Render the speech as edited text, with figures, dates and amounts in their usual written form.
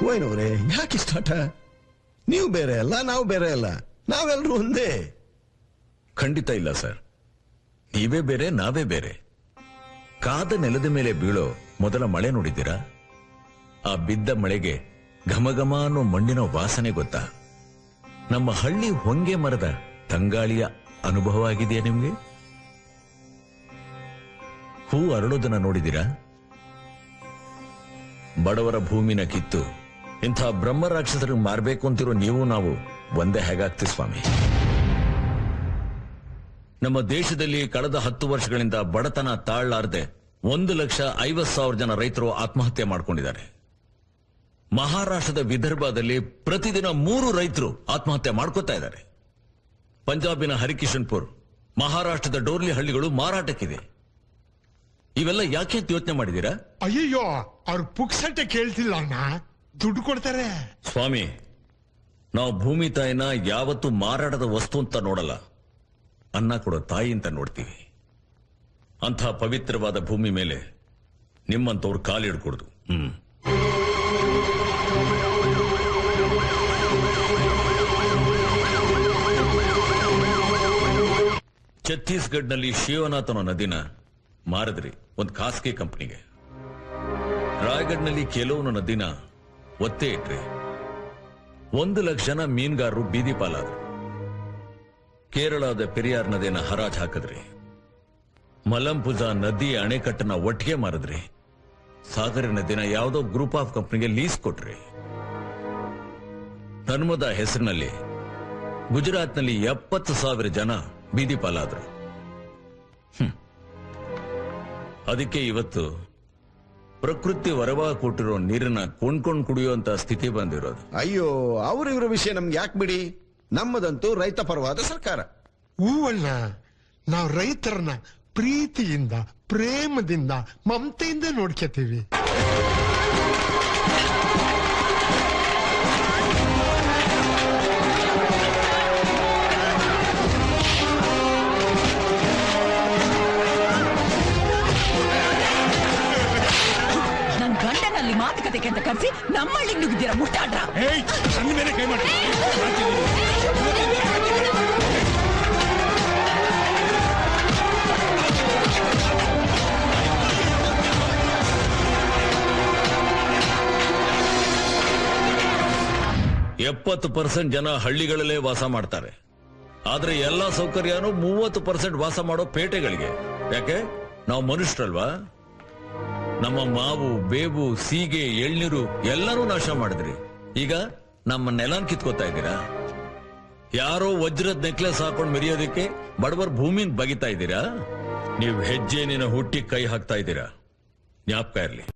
ಓಯ್ನವ್ರೆ ಯಾಕೆ ಸ್ಟಾರ್ಟ? ನೀವು ಬೇರೆ ಅಲ್ಲ, ನಾವು ಬೇರೆ ಅಲ್ಲ, ನಾವೆಲ್ಲರೂ ಒಂದೇ. ಖಂಡಿತ ಇಲ್ಲ ಸರ್, ನೀವೇ ಬೇರೆ, ನಾವೇ ಬೇರೆ. ಕಾದ ನೆಲದ ಮೇಲೆ ಬೀಳೋ ಮೊದಲ ಮಳೆ ನೋಡಿದ್ದೀರಾ? ಆ ಬಿದ್ದ ಮಳೆಗೆ ಘಮಘಮ ಅನ್ನೋ ಮಣ್ಣಿನ ವಾಸನೆ ಗೊತ್ತಾ? ನಮ್ಮ ಹಳ್ಳಿ ಹೊಂಗೆ ಮರದ ತಂಗಾಳಿಯ ಅನುಭವ ಆಗಿದೆಯಾ ನಿಮ್ಗೆ? ಹೂ ಅರಳೋದನ್ನ ನೋಡಿದ್ದೀರಾ? ಬಡವರ ಭೂಮಿನ ಕಿತ್ತು ಇಂಥ ಬ್ರಹ್ಮ ರಾಕ್ಷಸರಿಗೆ ಮಾರ್ಬೇಕು ಅಂತಿರೋ ನೀವು ನಾವು ಒಂದೇ ಹೇಗಾಗ್ತಿ ಸ್ವಾಮಿ? ನಮ್ಮ ದೇಶದಲ್ಲಿ ಕಳೆದ 10 ವರ್ಷಗಳಿಂದ ಬಡತನ ತಾಳಲಾರದೆ 1,50,000 ಜನ ರೈತರು ಆತ್ಮಹತ್ಯೆ ಮಾಡಿಕೊಂಡಿದ್ದಾರೆ. ಮಹಾರಾಷ್ಟ್ರದ ವಿದರ್ಭದಲ್ಲಿ ಪ್ರತಿದಿನ 3 ರೈತರು ಆತ್ಮಹತ್ಯೆ ಮಾಡ್ಕೋತಾ ಇದ್ದಾರೆ. ಪಂಜಾಬಿನ ಹರಿಕಿಶನ್ಪುರ್, ಮಹಾರಾಷ್ಟ್ರದ ಡೋರ್ಲಿ ಹಳ್ಳಿಗಳು ಮಾರಾಟಕ್ಕಿದೆ. ಇವೆಲ್ಲ ಯಾಕೆ ಯೋಚನೆ ಮಾಡಿದೀರಾ? ಅಯ್ಯಯ್ಯೋ, ಅವ್ರು ಪುಕ್ಸಟ್ಟೆ ಕೇಳ್ತಿಲ್ಲ ಅಣ್ಣ, ದುಡ್ಡು ಕೊಡ್ತಾರೆ. ಸ್ವಾಮಿ, ನಾವು ಭೂಮಿ ತಾಯಿನ ಯಾವತ್ತೂ ಮಾರಾಟದ ವಸ್ತು ಅಂತ ನೋಡಲ್ಲ, ಅನ್ನ ಕೊಡೋ ತಾಯಿ ಅಂತ ನೋಡ್ತೀವಿ. ಅಂಥ ಪವಿತ್ರವಾದ ಭೂಮಿ ಮೇಲೆ ನಿಮ್ಮಂತವ್ರು ಕಾಲಿಡ್ಕೊಡ್ದು. ಛತ್ತೀಸ್ಗಢ್ನಲ್ಲಿ ಶಿವನಾಥ್ ಅನ್ನೋ ನದಿನ ಮಾರಿದ್ರಿ ಒಂದು ಖಾಸಗಿ ಕಂಪನಿಗೆ. ರಾಯಗಢ್ನಲ್ಲಿ ಕೆಲವೊಂದು ನದಿನ ಒತ್ತೆ ಇಟ್ರಿ. 1 ಲಕ್ಷ ಜನ ಮೀನುಗಾರರು ಬೀದಿ ಪಾಲಾದ್ರು. ಕೇರಳದ ಪೆರಿಯಾರ್ ನದಿನ ಹರಾಜ್ ಹಾಕಿದ್ರಿ. ಮಲಂಪುಜಾ ನದಿ ಅಣೆಕಟ್ಟನ್ನ ಒಟ್ಟಿಗೆ ಮಾರಿದ್ರಿ. ಸಾಗರ ನದಿನ ಯಾವುದೋ ಗ್ರೂಪ್ ಆಫ್ ಕಂಪನಿಗೆ ಲೀಸ್ ಕೊಟ್ರಿ. ನರ್ಮದಾ ಹೆಸರಿನಲ್ಲಿ ಗುಜರಾತ್ನಲ್ಲಿ 70,000 ಜನ ಬೀದಿ ಪಾಲಾದ್ರು. ಅದಕ್ಕೆ ಇವತ್ತು ಪ್ರಕೃತಿ ವರವಾಗಿ ಕೊಟ್ಟಿರೋ ನೀರನ್ನ ಕೊಂಡ್ಕೊಂಡು ಕುಡಿಯುವಂತ ಸ್ಥಿತಿ ಬಂದಿರೋದು. ಅಯ್ಯೋ, ಅವ್ರಿವ್ರ ವಿಷಯ ನಮ್ಗೆ ಯಾಕೆ ಬಿಡಿ, ನಮ್ಮದಂತೂ ರೈತ ಪರವಾದ ಸರ್ಕಾರ. ಹೂವಣ್ಣ, ನಾವು ರೈತರನ್ನ ಪ್ರೀತಿಯಿಂದ, ಪ್ರೇಮದಿಂದ, ಮಮತೆಯಿಂದ ನೋಡ್ಕೊತೀವಿ. ನನ್ ಗಂಡನಲ್ಲಿ ಮಾತುಕತೆಗೆ ಅಂತ ಕರೆಸಿ ನಮ್ಮಳ್ಳಿಗೆ ನುಗ್ಗಿದ್ದೀರಾ ಮುಟ್ಟಾಡ್ರ. ಕೈ ಮಾಡಿ 70% ಜನ ಹಳ್ಳಿಗಳಲ್ಲೇ ವಾಸ ಮಾಡ್ತಾರೆ. ಆದ್ರೆ ಎಲ್ಲಾ ಸೌಕರ್ಯನೂ 30% ವಾಸ ಮಾಡೋ ಪೇಟೆಗಳಿಗೆ. ಯಾಕೆ? ನಾವು ಮನುಷ್ಯರಲ್ವಾ? ನಮ್ಮ ಮಾವು, ಬೇವು, ಸೀಗೆ, ಎಳ್ನೀರು ಎಲ್ಲರೂ ನಾಶ ಮಾಡಿದ್ರಿ. ಈಗ ನಮ್ಮ ನೆಲನ್ ಕಿತ್ಕೋತಾ ಇದ್ದೀರಾ. ಯಾರೋ ವಜ್ರದ ನೆಕ್ಲೆಸ್ ಹಾಕೊಂಡು ಮೆರೆಯೋದಕ್ಕೆ ಬಡವರ ಭೂಮಿನ ಬಗಿತಾ ಇದ್ದೀರಾ. ನೀವು ಹೆಜ್ಜೆನಿನ ಹುಟ್ಟಿ ಕೈ ಹಾಕ್ತಾ ಇದ್ದೀರಾ. ಜ್ಞಾಪಕ ಇರ್ಲಿ.